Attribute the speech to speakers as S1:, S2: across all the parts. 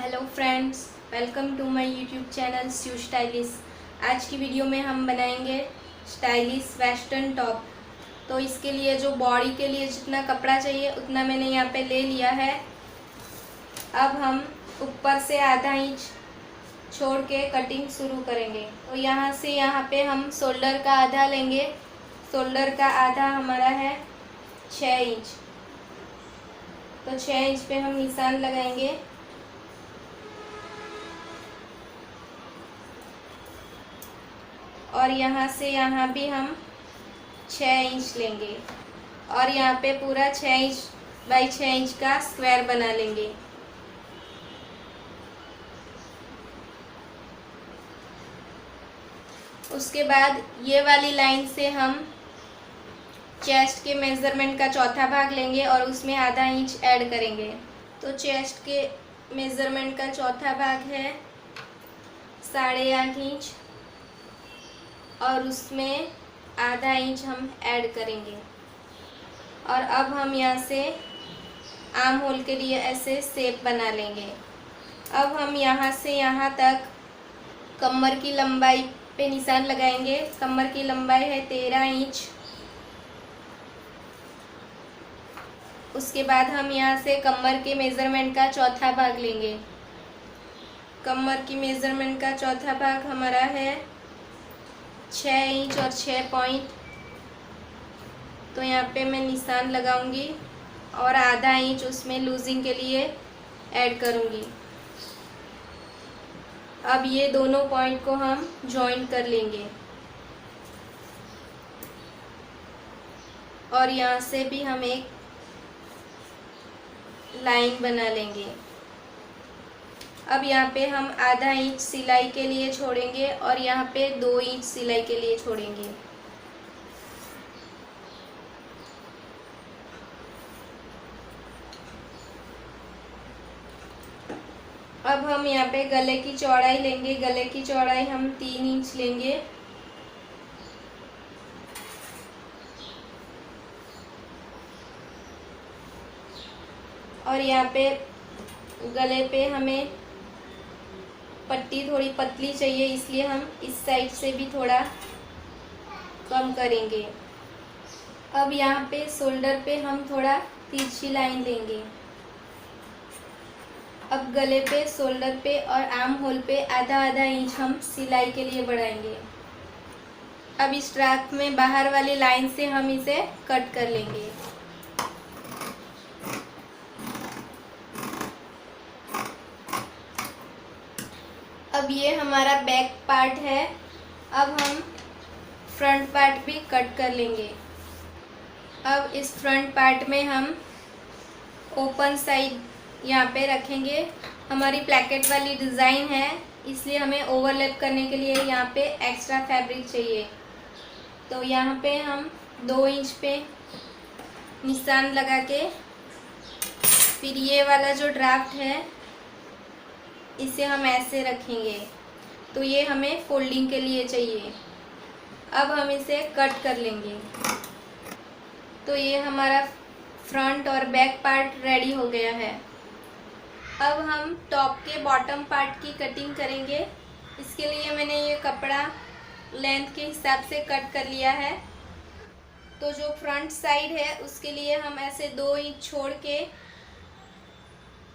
S1: Hello friends, welcome to my YouTube channel Sue stylish. आज की video में हम बनाएंगे स्टाइलिश वेस्टर्न टॉप। तो इसके लिए जो बॉडी के लिए जितना कपड़ा चाहिए उतना मैंने यहाँ पे ले लिया है। अब हम ऊपर से आधा इंच छोड़ के कटिंग शुरू करेंगे। तो यहाँ से यहाँ पे हम शोल्डर का आधा लेंगे। शोल्डर का आधा हमारा है 6 इंच। तो 6 इंच पे हम निशान लगाएंगे। और यहाँ से यहाँ भी हम 6 इंच लेंगे और यहाँ पे पूरा 6 इंच बाई 6 इंच का स्क्वायर बना लेंगे। उसके बाद ये वाली लाइन से हम चेस्ट के मेज़रमेंट का चौथा भाग लेंगे और उसमें आधा इंच ऐड करेंगे। तो चेस्ट के मेज़रमेंट का चौथा भाग है 8.5 इंच और उसमें आधा इंच हम ऐड करेंगे। और अब हम यहाँ से आर्म होल के लिए ऐसे शेप बना लेंगे। अब हम यहाँ से यहाँ तक कमर की लंबाई पे निशान लगाएंगे। कमर की लंबाई है 13 इंच। उसके बाद हम यहाँ से कमर के मेज़रमेंट का चौथा भाग लेंगे। कमर की मेज़रमेंट का चौथा भाग हमारा है 6 इंच और 6 पॉइंट। तो यहाँ पे मैं निशान लगाऊंगी और आधा इंच उसमें लूजिंग के लिए ऐड करूंगी। अब ये दोनों पॉइंट को हम जॉइन कर लेंगे और यहाँ से भी हम एक लाइन बना लेंगे। अब यहाँ पे हम आधा इंच सिलाई के लिए छोड़ेंगे और यहाँ पे 2 इंच सिलाई के लिए छोड़ेंगे। अब हम यहाँ पे गले की चौड़ाई लेंगे। गले की चौड़ाई हम 3 इंच लेंगे। और यहाँ पे गले पे हमें पट्टी थोड़ी पतली चाहिए, इसलिए हम इस साइड से भी थोड़ा कम करेंगे। अब यहाँ पे शोल्डर पे हम थोड़ा तिरछी लाइन लेंगे। अब गले पे, शोल्डर पे और आर्म होल पे आधा आधा इंच हम सिलाई के लिए बढ़ाएंगे। अब इस ट्रैक में बाहर वाली लाइन से हम इसे कट कर लेंगे। अब ये हमारा बैक पार्ट है। अब हम फ्रंट पार्ट भी कट कर लेंगे। अब इस फ्रंट पार्ट में हम ओपन साइड यहाँ पे रखेंगे। हमारी प्लैकेट वाली डिज़ाइन है, इसलिए हमें ओवरलैप करने के लिए यहाँ पे एक्स्ट्रा फैब्रिक चाहिए। तो यहाँ पे हम 2 इंच पे निशान लगा के फिर ये वाला जो ड्राफ्ट है इसे हम ऐसे रखेंगे। तो ये हमें फोल्डिंग के लिए चाहिए। अब हम इसे कट कर लेंगे। तो ये हमारा फ्रंट और बैक पार्ट रेडी हो गया है। अब हम टॉप के बॉटम पार्ट की कटिंग करेंगे। इसके लिए मैंने ये कपड़ा लेंथ के हिसाब से कट कर लिया है। तो जो फ्रंट साइड है उसके लिए हम ऐसे 2 इंच छोड़ के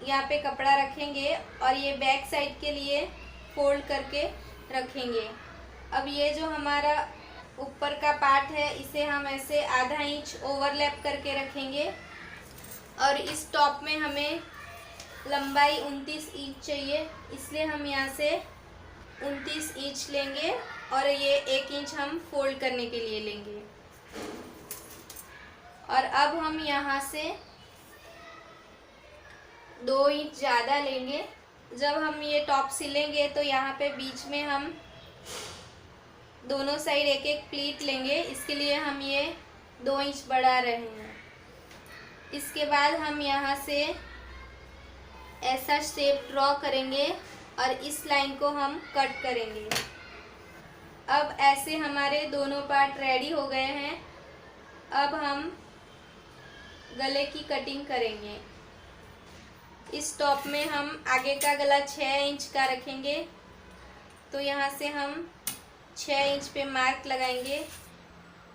S1: यहाँ पे कपड़ा रखेंगे और ये बैक साइड के लिए फोल्ड करके रखेंगे। अब ये जो हमारा ऊपर का पार्ट है इसे हम ऐसे आधा इंच ओवरलैप करके रखेंगे। और इस टॉप में हमें लंबाई 29 इंच चाहिए, इसलिए हम यहाँ से 29 इंच लेंगे और ये 1 इंच हम फोल्ड करने के लिए लेंगे। और अब हम यहाँ से 2 इंच ज़्यादा लेंगे। जब हम ये टॉप सिलेंगे तो यहाँ पे बीच में हम दोनों साइड एक एक प्लीट लेंगे, इसके लिए हम ये 2 इंच बढ़ा रहे हैं। इसके बाद हम यहाँ से ऐसा शेप ड्रॉ करेंगे और इस लाइन को हम कट करेंगे। अब ऐसे हमारे दोनों पार्ट रेडी हो गए हैं। अब हम गले की कटिंग करेंगे। इस टॉप में हम आगे का गला 6 इंच का रखेंगे, तो यहाँ से हम 6 इंच पे मार्क लगाएंगे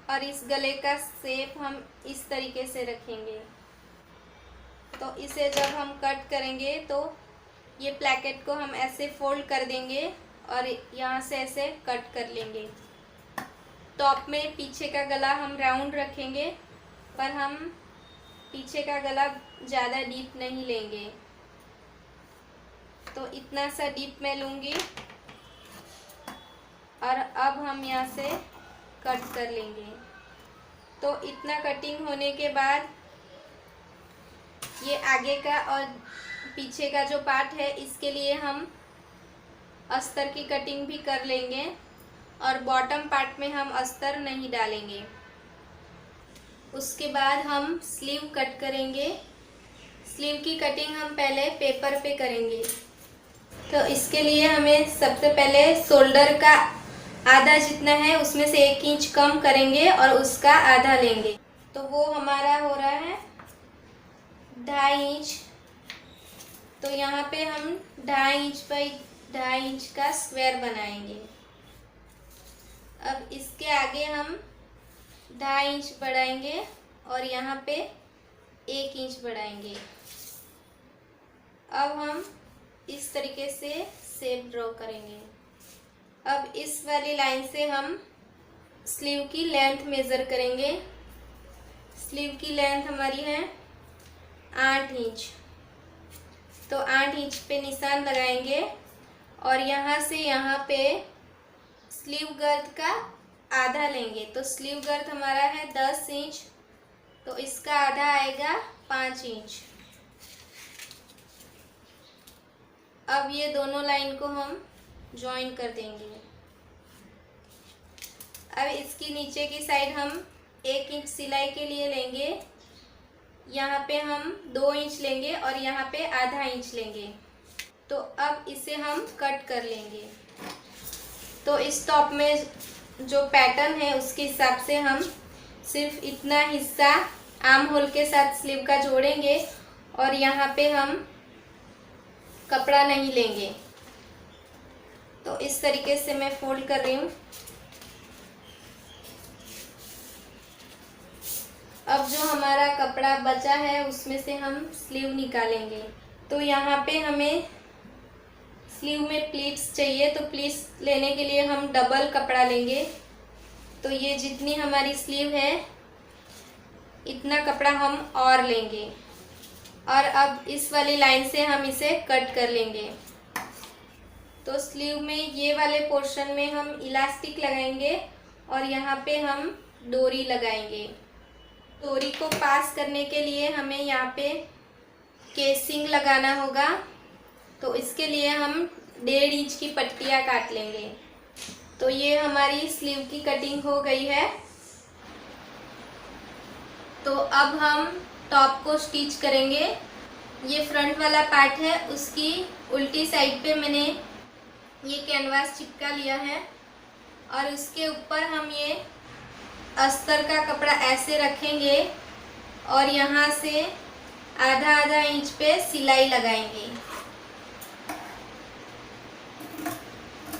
S1: और इस गले का शेप हम इस तरीके से रखेंगे। तो इसे जब हम कट करेंगे तो ये प्लेकेट को हम ऐसे फोल्ड कर देंगे और यहाँ से ऐसे कट कर लेंगे। टॉप में पीछे का गला हम राउंड रखेंगे, पर हम पीछे का गला ज़्यादा डीप नहीं लेंगे। तो इतना सा डीप मैं लूँगी और अब हम यहाँ से कट कर लेंगे। तो इतना कटिंग होने के बाद ये आगे का और पीछे का जो पार्ट है इसके लिए हम अस्तर की कटिंग भी कर लेंगे और बॉटम पार्ट में हम अस्तर नहीं डालेंगे। उसके बाद हम स्लीव कट करेंगे। स्लीव की कटिंग हम पहले पेपर पे करेंगे। तो इसके लिए हमें सबसे पहले शोल्डर का आधा जितना है उसमें से 1 इंच कम करेंगे और उसका आधा लेंगे। तो वो हमारा हो रहा है 2.5 इंच। तो यहाँ पे हम 2.5 इंच बाई 2.5 इंच का स्क्वायर बनाएंगे। अब इसके आगे हम 2.5 इंच बढ़ाएंगे और यहाँ पे 1 इंच बढ़ाएंगे। अब हम इस तरीके से शेप ड्रॉ करेंगे। अब इस वाली लाइन से हम स्लीव की लेंथ मेज़र करेंगे। स्लीव की लेंथ हमारी है 8 इंच। तो 8 इंच पे निशान लगाएंगे और यहाँ से यहाँ पे स्लीव गर्द का आधा लेंगे। तो स्लीव गर्द हमारा है 10 इंच, तो इसका आधा आएगा 5 इंच। अब ये दोनों लाइन को हम जॉइन कर देंगे। अब इसकी नीचे की साइड हम 1 इंच सिलाई के लिए लेंगे। यहाँ पे हम 2 इंच लेंगे और यहाँ पे आधा इंच लेंगे। तो अब इसे हम कट कर लेंगे। तो इस टॉप में जो पैटर्न है उसके हिसाब से हम सिर्फ इतना हिस्सा आर्म होल के साथ स्लीव का जोड़ेंगे और यहाँ पे हम कपड़ा नहीं लेंगे। तो इस तरीके से मैं फोल्ड कर रही हूँ। अब जो हमारा कपड़ा बचा है उसमें से हम स्लीव निकालेंगे। तो यहाँ पे हमें स्लीव में प्लीट्स चाहिए, तो प्लीट्स लेने के लिए हम डबल कपड़ा लेंगे। तो ये जितनी हमारी स्लीव है इतना कपड़ा हम और लेंगे और अब इस वाली लाइन से हम इसे कट कर लेंगे। तो स्लीव में ये वाले पोर्शन में हम इलास्टिक लगाएंगे और यहाँ पे हम डोरी लगाएंगे। डोरी को पास करने के लिए हमें यहाँ पे केसिंग लगाना होगा। तो इसके लिए हम 1.5 इंच की पट्टियाँ काट लेंगे। तो ये हमारी स्लीव की कटिंग हो गई है। तो अब हम टॉप को स्टिच करेंगे। ये फ्रंट वाला पार्ट है, उसकी उल्टी साइड पे मैंने ये कैनवास चिपका लिया है और उसके ऊपर हम ये अस्तर का कपड़ा ऐसे रखेंगे और यहाँ से आधा आधा इंच पे सिलाई लगाएंगे।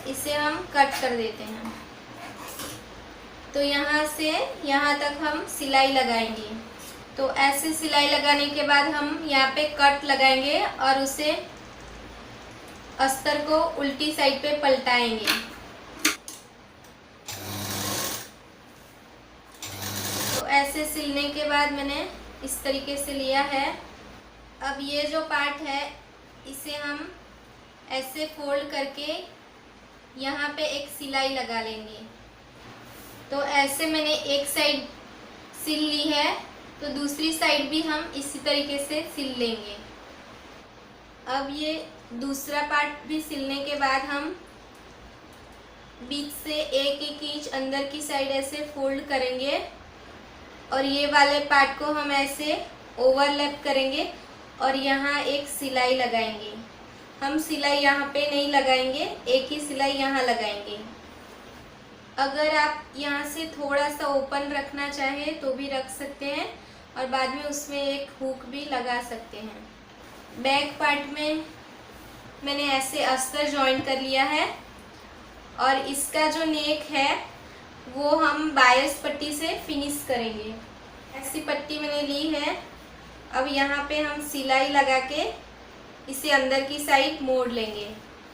S1: इसे हम कट कर देते हैं। तो यहाँ से यहाँ तक हम सिलाई लगाएंगे। तो ऐसे सिलाई लगाने के बाद हम यहाँ पे कट लगाएंगे और उसे अस्तर को उल्टी साइड पे पलटाएंगे। तो ऐसे सिलने के बाद मैंने इस तरीके से लिया है। अब ये जो पार्ट है इसे हम ऐसे फोल्ड करके यहाँ पे एक सिलाई लगा लेंगे। तो ऐसे मैंने एक साइड सिल ली है, तो दूसरी साइड भी हम इसी तरीके से सिल लेंगे। अब ये दूसरा पार्ट भी सिलने के बाद हम बीच से 1-1 इंच अंदर की साइड ऐसे फोल्ड करेंगे और ये वाले पार्ट को हम ऐसे ओवरलैप करेंगे और यहाँ एक सिलाई लगाएंगे। हम सिलाई यहाँ पे नहीं लगाएंगे, एक ही सिलाई यहाँ लगाएंगे। अगर आप यहाँ से थोड़ा सा ओपन रखना चाहे तो भी रख सकते हैं और बाद में उसमें एक हुक भी लगा सकते हैं। बैक पार्ट में मैंने ऐसे अस्तर जॉइन कर लिया है और इसका जो नेक है वो हम बायस पट्टी से फिनिश करेंगे। ऐसी पट्टी मैंने ली है। अब यहाँ पे हम सिलाई लगा के इसे अंदर की साइड मोड़ लेंगे।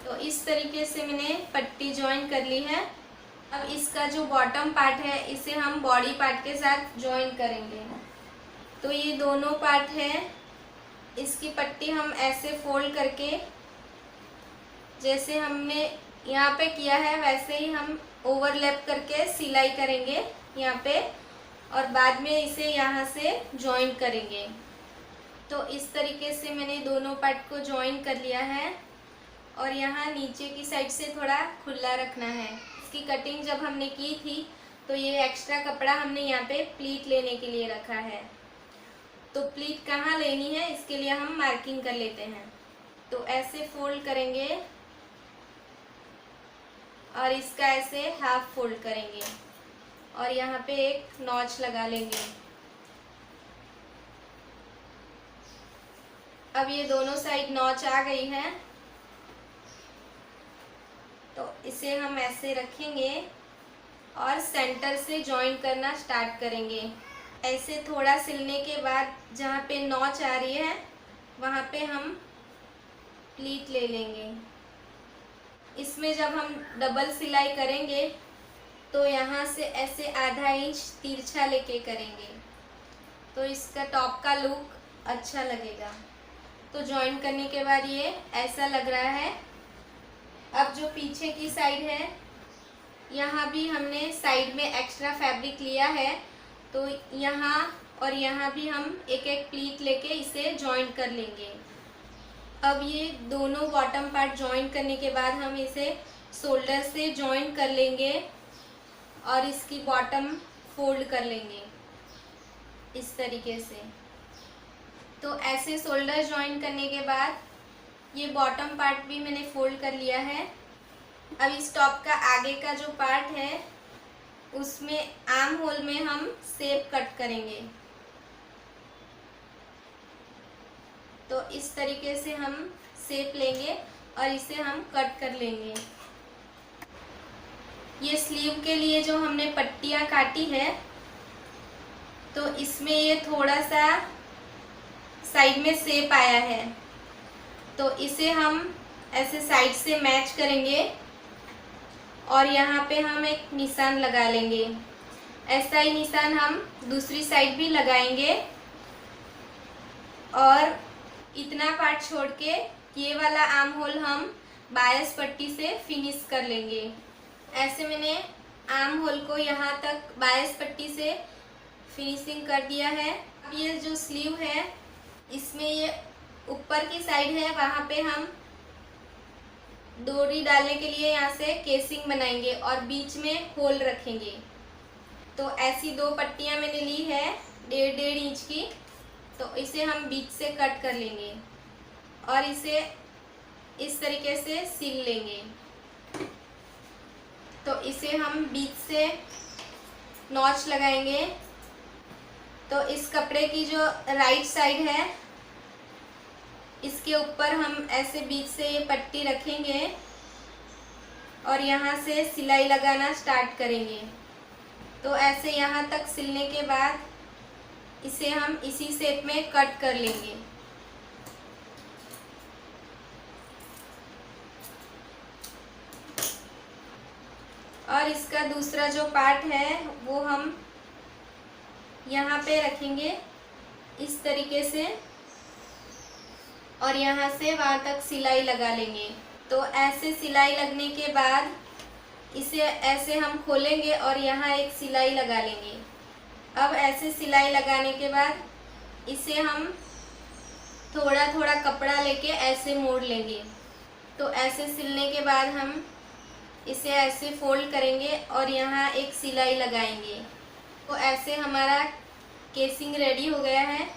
S1: तो इस तरीके से मैंने पट्टी जॉइन कर ली है। अब इसका जो बॉटम पार्ट है इसे हम बॉडी पार्ट के साथ जॉइन करेंगे। तो ये दोनों पार्ट है, इसकी पट्टी हम ऐसे फोल्ड करके जैसे हमने यहाँ पे किया है वैसे ही हम ओवरलैप करके सिलाई करेंगे यहाँ पे, और बाद में इसे यहाँ से जॉइन करेंगे। तो इस तरीके से मैंने दोनों पार्ट को जॉइन कर लिया है और यहाँ नीचे की साइड से थोड़ा खुला रखना है। इसकी कटिंग जब हमने की थी तो ये एक्स्ट्रा कपड़ा हमने यहाँ पे प्लीट लेने के लिए रखा है। तो प्लीट कहाँ लेनी है इसके लिए हम मार्किंग कर लेते हैं। तो ऐसे फोल्ड करेंगे और इसका ऐसे हाफ फोल्ड करेंगे और यहाँ पे एक नॉच लगा लेंगे। अब ये दोनों साइड नॉच आ गई है तो इसे हम ऐसे रखेंगे और सेंटर से जॉइन करना स्टार्ट करेंगे। ऐसे थोड़ा सिलने के बाद जहाँ पे नॉच आ रही है वहाँ पे हम प्लीट ले लेंगे। इसमें जब हम डबल सिलाई करेंगे तो यहाँ से ऐसे आधा इंच तिरछा लेके करेंगे तो इसका टॉप का लुक अच्छा लगेगा। तो जॉइन करने के बाद ये ऐसा लग रहा है। अब जो पीछे की साइड है यहाँ भी हमने साइड में एक्स्ट्रा फैब्रिक लिया है तो यहाँ और यहाँ भी हम एक एक प्लीट लेके इसे जॉइन कर लेंगे। अब ये दोनों बॉटम पार्ट जॉइन करने के बाद हम इसे शोल्डर से जॉइन कर लेंगे और इसकी बॉटम फोल्ड कर लेंगे इस तरीके से। तो ऐसे शोल्डर जॉइन करने के बाद ये बॉटम पार्ट भी मैंने फोल्ड कर लिया है। अब इस टॉप का आगे का जो पार्ट है उसमें आर्म होल में हम शेप कट करेंगे। तो इस तरीके से हम शेप लेंगे और इसे हम कट कर लेंगे। ये स्लीव के लिए जो हमने पट्टियाँ काटी है तो इसमें ये थोड़ा सा साइड में शेप आया है तो इसे हम ऐसे साइड से मैच करेंगे और यहाँ पे हम एक निशान लगा लेंगे। ऐसा ही निशान हम दूसरी साइड भी लगाएंगे और इतना पार्ट छोड़ के ये वाला आर्म होल हम बायस पट्टी से फिनिश कर लेंगे। ऐसे मैंने आर्म होल को यहाँ तक बायस पट्टी से फिनिशिंग कर दिया है। अब ये जो स्लीव है इसमें ये ऊपर की साइड है वहाँ पे हम डोरी डालने के लिए यहाँ से केसिंग बनाएंगे और बीच में होल रखेंगे। तो ऐसी दो पट्टियाँ मैंने ली है 1.5 इंच की, तो इसे हम बीच से कट कर लेंगे और इसे इस तरीके से सिल लेंगे। तो इसे हम बीच से नॉच लगाएंगे। तो इस कपड़े की जो राइट साइड है इसके ऊपर हम ऐसे बीच से ये पट्टी रखेंगे और यहाँ से सिलाई लगाना स्टार्ट करेंगे। तो ऐसे यहाँ तक सिलने के बाद इसे हम इसी शेप में कट कर लेंगे। और इसका दूसरा जो पार्ट है वो हम यहाँ पे रखेंगे इस तरीके से और यहाँ से वहाँ तक सिलाई लगा लेंगे। तो ऐसे सिलाई लगने के बाद इसे ऐसे हम खोलेंगे और यहाँ एक सिलाई लगा लेंगे। अब ऐसे सिलाई लगाने के बाद इसे हम थोड़ा थोड़ा कपड़ा लेके ऐसे मोड़ लेंगे। तो ऐसे सिलने के बाद हम इसे ऐसे फोल्ड करेंगे और यहाँ एक सिलाई लगाएंगे। तो ऐसे हमारा केसिंग रेडी हो गया है।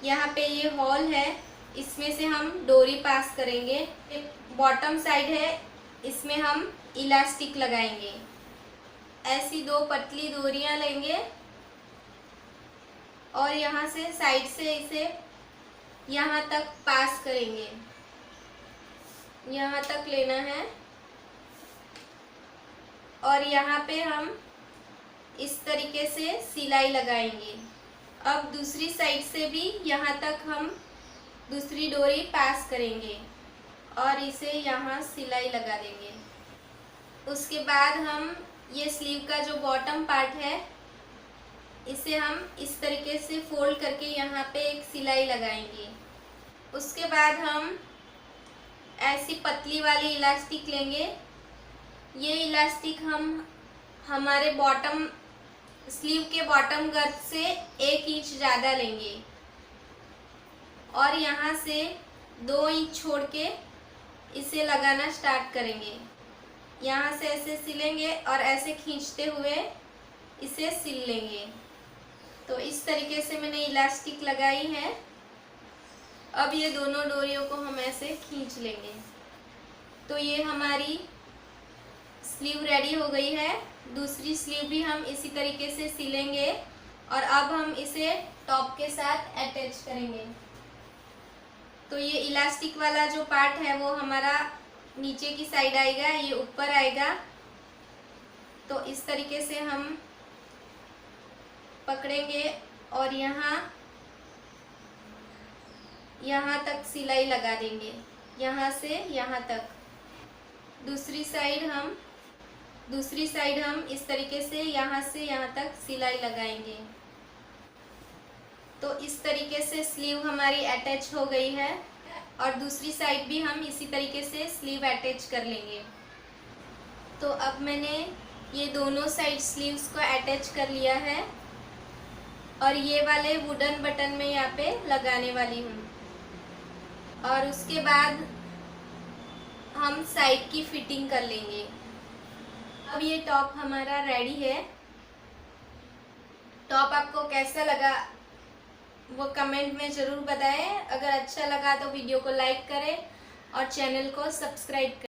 S1: यहाँ पे ये हॉल है, इसमें से हम डोरी पास करेंगे। बॉटम साइड है, इसमें हम इलास्टिक लगाएंगे। ऐसी दो पतली डोरियां लेंगे और यहाँ से साइड से इसे यहाँ तक पास करेंगे, यहाँ तक लेना है और यहाँ पे हम इस तरीके से सिलाई लगाएंगे। अब दूसरी साइड से भी यहाँ तक हम दूसरी डोरी पास करेंगे और इसे यहाँ सिलाई लगा देंगे। उसके बाद हम ये स्लीव का जो बॉटम पार्ट है इसे हम इस तरीके से फोल्ड करके यहाँ पे एक सिलाई लगाएंगे। उसके बाद हम ऐसी पतली वाली इलास्टिक लेंगे। ये इलास्टिक हम हमारे बॉटम स्लीव के बॉटम गर्द से 1 इंच ज़्यादा लेंगे और यहाँ से 2 इंच छोड़ के इसे लगाना स्टार्ट करेंगे। यहाँ से ऐसे सिलेंगे और ऐसे खींचते हुए इसे सिल लेंगे। तो इस तरीके से मैंने इलास्टिक लगाई है। अब ये दोनों डोरियों को हम ऐसे खींच लेंगे। तो ये हमारी स्लीव रेडी हो गई है। दूसरी स्लीव भी हम इसी तरीके से सिलेंगे और अब हम इसे टॉप के साथ अटैच करेंगे। तो ये इलास्टिक वाला जो पार्ट है वो हमारा नीचे की साइड आएगा, ये ऊपर आएगा। तो इस तरीके से हम पकड़ेंगे और यहाँ तक सिलाई लगा देंगे, यहाँ से यहाँ तक। दूसरी साइड हम इस तरीके से यहाँ तक सिलाई लगाएंगे। तो इस तरीके से स्लीव हमारी अटैच हो गई है और दूसरी साइड भी हम इसी तरीके से स्लीव अटैच कर लेंगे। तो अब मैंने ये दोनों साइड स्लीव्स को अटैच कर लिया है और ये वाले वुडन बटन में यहाँ पे लगाने वाली हूँ। और उसके बाद हम साइड की फिटिंग कर लेंगे। अब ये टॉप हमारा रेडी है। टॉप आपको कैसा लगा वो कमेंट में ज़रूर बताएं। अगर अच्छा लगा तो वीडियो को लाइक करें और चैनल को सब्सक्राइब करें।